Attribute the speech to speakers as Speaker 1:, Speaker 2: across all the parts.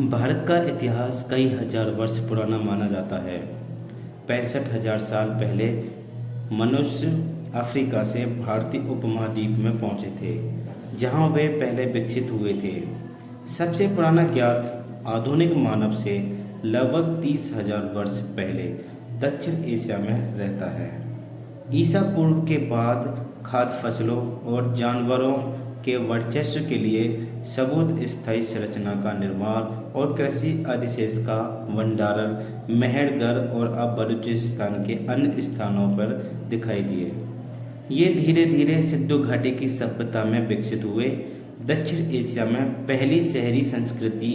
Speaker 1: भारत का इतिहास कई हजार वर्ष पुराना माना जाता है। 65,000 साल पहले मनुष्य अफ्रीका से भारतीय उपमहाद्वीप में पहुंचे थे, जहां वे पहले विकसित हुए थे। सबसे पुराना ज्ञात आधुनिक मानव से लगभग 30,000 वर्ष पहले दक्षिण एशिया में रहता है। ईसा पूर्व के बाद खाद्य फसलों और जानवरों के वर्चस्व के लिए सबूत स्थायी संरचना का निर्माण और कृषि अधिशेष का भंडारण मेहरगढ़ और अब बलूचिस्तान के अन्य स्थानों पर दिखाई दिए। ये धीरे धीरे सिंधु घाटी की सभ्यता में विकसित हुए। दक्षिण एशिया में पहली शहरी संस्कृति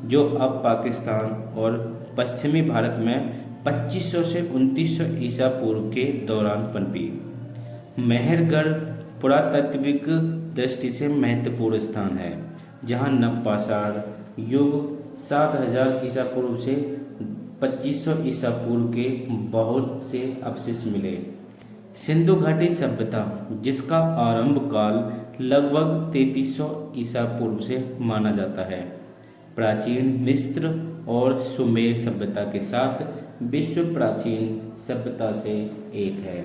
Speaker 1: जो अब पाकिस्तान और पश्चिमी भारत में 2500 से 2900 ईसा पूर्व के दौरान पनपी। मेहरगढ़ पुरातात्विक दृष्टि से महत्वपूर्ण स्थान है, जहां नवपाषाण युग 7000 ईसा पूर्व से 2500 ईसा पूर्व के बहुत से अवशेष मिले। सिंधु घाटी सभ्यता, जिसका आरंभ काल लगभग 3300 ईसा पूर्व से माना जाता है, प्राचीन मिस्र और सुमेर सभ्यता के साथ विश्व प्राचीन सभ्यता से एक है।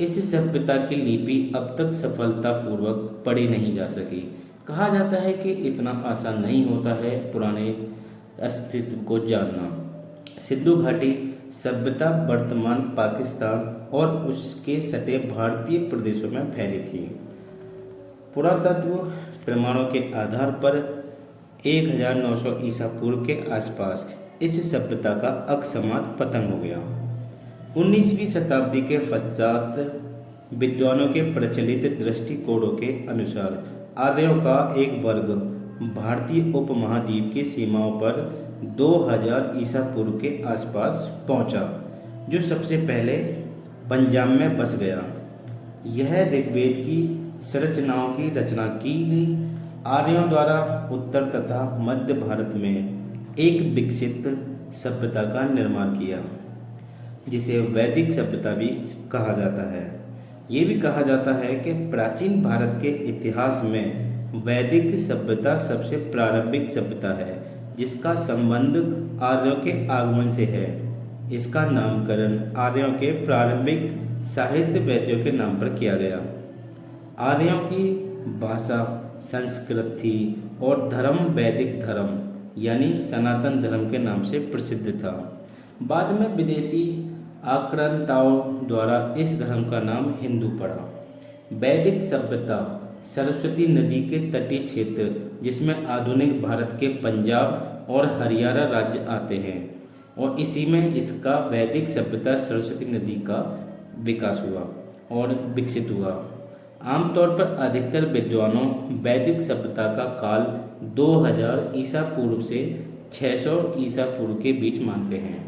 Speaker 1: इस सभ्यता की लिपि अब तक सफलतापूर्वक पढ़ी नहीं जा सकी। कहा जाता है कि इतना आसान नहीं होता है पुराने अस्तित्व को जानना। सिंधु घाटी सभ्यता वर्तमान पाकिस्तान और उसके सटे भारतीय प्रदेशों में फैली थी। पुरातत्व प्रमाणों के आधार पर 1900 ईसा पूर्व के आसपास इस सभ्यता का अकस्मात पतन हो गया। 19वीं शताब्दी के पश्चात विद्वानों के प्रचलित दृष्टिकोणों के अनुसार आर्यों का एक वर्ग भारतीय उपमहाद्वीप की सीमाओं पर 2000 ईसा पूर्व के आसपास पहुंचा, जो सबसे पहले पंजाब में बस गया। यह ऋग्वेद की संरचनाओं की रचना की गई। आर्यों द्वारा उत्तर तथा मध्य भारत में एक विकसित सभ्यता का निर्माण किया, जिसे वैदिक सभ्यता भी कहा जाता है। ये भी कहा जाता है कि प्राचीन भारत के इतिहास में वैदिक सभ्यता सबसे प्रारंभिक सभ्यता है, जिसका संबंध आर्यों के आगमन से है। इसका नामकरण आर्यों के प्रारंभिक साहित्य वैद्यों के नाम पर किया गया। आर्यों की भाषा संस्कृत थी और धर्म वैदिक धर्म यानी सनातन धर्म के नाम से प्रसिद्ध था। बाद में विदेशी आक्रांताओं द्वारा इस धर्म का नाम हिंदू पड़ा। वैदिक सभ्यता सरस्वती नदी के तटीय क्षेत्र, जिसमें आधुनिक भारत के पंजाब और हरियाणा राज्य आते हैं, और इसी में इसका वैदिक सभ्यता सरस्वती नदी का विकास हुआ और विकसित हुआ। आमतौर पर अधिकतर विद्वानों वैदिक सभ्यता का काल 2000 ईसा पूर्व से 600 ईसा पूर्व के बीच मानते हैं,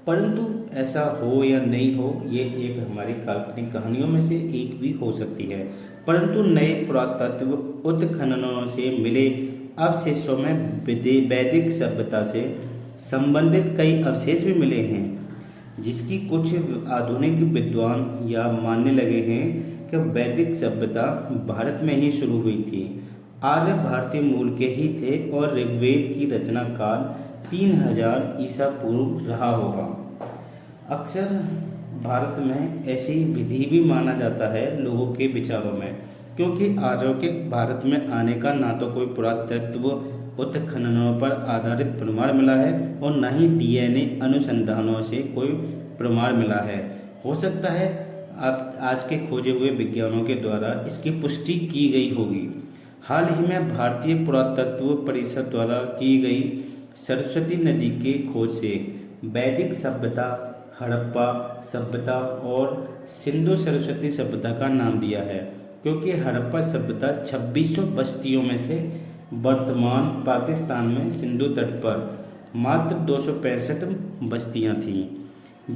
Speaker 1: परंतु ऐसा हो या नहीं हो, ये एक हमारी काल्पनिक कहानियों में से एक भी हो सकती है। परंतु नए पुरातत्व उत्खननों से मिले अवशेषों में वैदिक सभ्यता से संबंधित कई अवशेष भी मिले हैं, जिसकी कुछ आधुनिक विद्वान या मानने लगे हैं कि वैदिक सभ्यता भारत में ही शुरू हुई थी। आर्य भारतीय मूल के ही थे और ऋग्वेद की रचना काल 3000 ईसा पूर्व रहा होगा। अक्सर भारत में ऐसी विधि भी माना जाता है लोगों के विचारों में, क्योंकि आर्यों के भारत में आने का ना तो कोई पुरातत्व उत्खननों पर आधारित प्रमाण मिला है और न ही DNA अनुसंधानों से कोई प्रमाण मिला है। हो सकता है आज के खोजे हुए विज्ञानों के द्वारा इसकी पुष्टि की गई होगी। हाल ही में भारतीय पुरातत्व परिषद द्वारा की गई सरस्वती नदी के खोज से वैदिक सभ्यता, हड़प्पा सभ्यता और सिंधु सरस्वती सभ्यता का नाम दिया है, क्योंकि हड़प्पा सभ्यता 2600 बस्तियों में से वर्तमान पाकिस्तान में सिंधु तट पर मात्र 265 बस्तियां थीं,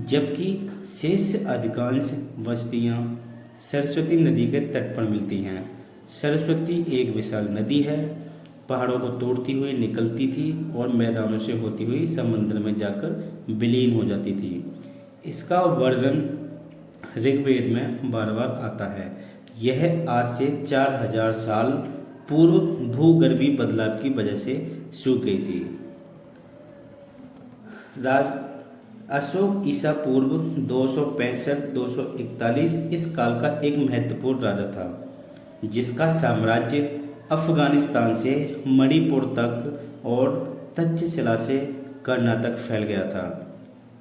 Speaker 1: जबकि शेष अधिकांश बस्तियां सरस्वती नदी के तट पर मिलती हैं। सरस्वती एक विशाल नदी है, पहाड़ों को तोड़ती हुई निकलती थी और मैदानों से होती हुई समुद्र में जाकर विलीन हो जाती थी। इसका वर्णन ऋग्वेद में बार बार आता है। यह आज से 4000 साल पूर्व भूगर्भीय बदलाव की वजह से सूख गई थी। राज अशोक ईसा पूर्व 265-241 इस काल का एक महत्वपूर्ण राजा था, जिसका साम्राज्य अफगानिस्तान से मणिपुर तक और तक्षशिला से कर्नाटक फैल गया था,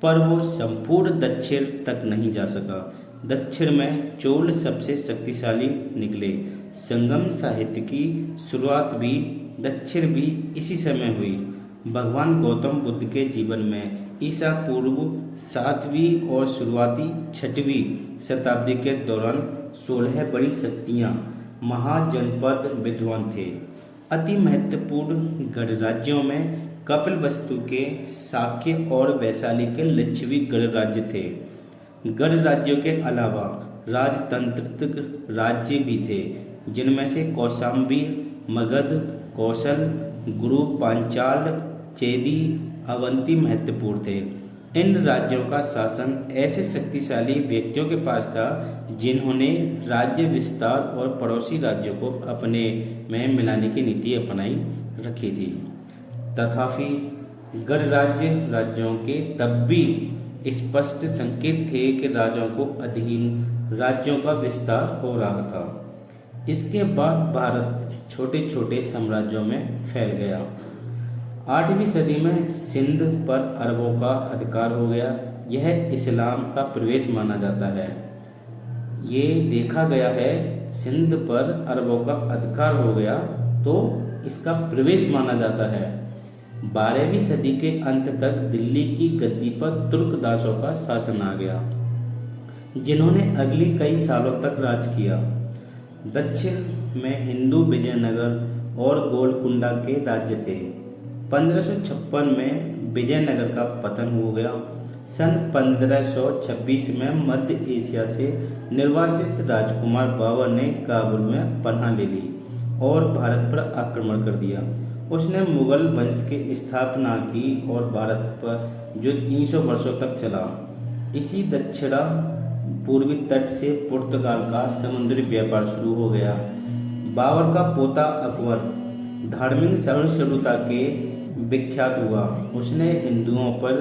Speaker 1: पर वो संपूर्ण दक्षिण तक नहीं जा सका। दक्षिण में चोल सबसे शक्तिशाली निकले। संगम साहित्य की शुरुआत भी दक्षिण भी इसी समय हुई। भगवान गौतम बुद्ध के जीवन में ईसा पूर्व 7वीं और शुरुआती 6वीं शताब्दी के दौरान 16 बड़ी शक्तियाँ महाजनपद विद्वान थे। अति महत्वपूर्ण गणराज्यों में कपिलवस्तु के शाक्य और वैशाली के लिच्छवी गणराज्य थे। गणराज्यों के अलावा राजतंत्रिक राज्य भी थे, जिनमें से कौशाम्बी, मगध, कौशल, गुरु, पांचाल, चेदी, अवंती महत्वपूर्ण थे। इन राज्यों का शासन ऐसे शक्तिशाली व्यक्तियों के पास था जिन्होंने राज्य विस्तार और पड़ोसी राज्यों को अपने में मिलाने की नीति अपनाई रखी थी। तथापि गणराज्य राज्यों के तब भी स्पष्ट संकेत थे कि राज्यों को अधीन राज्यों का विस्तार हो रहा था। इसके बाद भारत छोटे छोटे साम्राज्यों में फैल गया। 8वीं सदी में सिंध पर अरबों का अधिकार हो गया। यह इस्लाम का प्रवेश माना जाता है। ये देखा गया है, सिंध पर अरबों का अधिकार हो गया तो इसका प्रवेश माना जाता है। 12वीं सदी के अंत तक दिल्ली की गद्दी पर तुर्क दासों का शासन आ गया, जिन्होंने अगली कई सालों तक राज किया। दक्षिण में हिंदू विजयनगर और गोलकुंडा के राज्य थे। 1556 में विजयनगर का पतन हो गया। सन 1526 में मध्य एशिया से निर्वासित राजकुमार बाबर ने काबुल में पनाह ले ली और भारत पर आक्रमण कर दिया। उसने मुगल वंश की स्थापना की और भारत पर जो 300 वर्षों तक चला। इसी दक्षिणा पूर्वी तट से पुर्तगाल का समुद्री व्यापार शुरू हो गया। बाबर का पोता अकबर धार्मिक सहिष्णुता के विख्यात हुआ। उसने हिंदुओं पर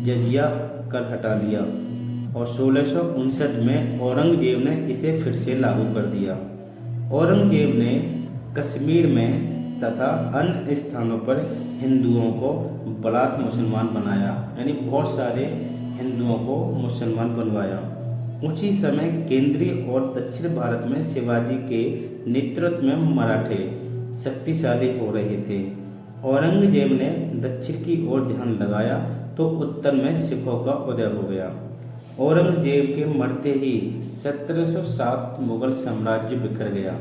Speaker 1: जजिया कर हटा लिया और 1659 में औरंगजेब ने इसे फिर से लागू कर दिया। औरंगजेब ने कश्मीर में तथा अन्य स्थानों पर हिंदुओं को बलात् मुसलमान बनाया, यानी बहुत सारे हिंदुओं को मुसलमान बनवाया। उसी समय केंद्रीय और दक्षिण भारत में शिवाजी के नेतृत्व में मराठे शक्तिशाली हो रहे थे। औरंगजेब ने दक्षिण की ओर ध्यान लगाया तो उत्तर में सिखों का उदय हो गया। औरंगजेब के मरते ही 1707 मुगल साम्राज्य बिखर गया।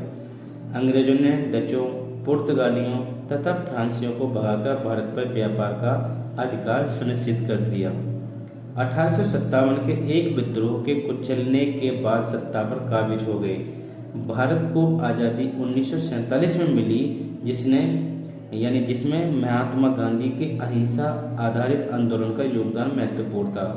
Speaker 1: अंग्रेजों ने डचों, पुर्तगालियों तथा फ्रांसीसियों को भगाकर भारत पर व्यापार का अधिकार सुनिश्चित कर दिया। 1857 के एक विद्रोह के कुचलने के बाद सत्ता पर काबिज हो गए। भारत को आज़ादी 1947 में मिली, जिसमें महात्मा गांधी के अहिंसा आधारित आंदोलन का योगदान महत्वपूर्ण था।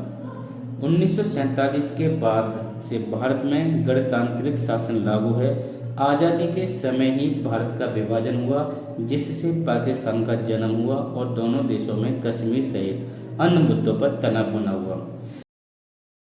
Speaker 1: 1947 के बाद से भारत में गणतांत्रिक शासन लागू है। आज़ादी के समय ही भारत का विभाजन हुआ, जिससे पाकिस्तान का जन्म हुआ और दोनों देशों में कश्मीर सहित अन्य मुद्दों पर तनाव बना हुआ।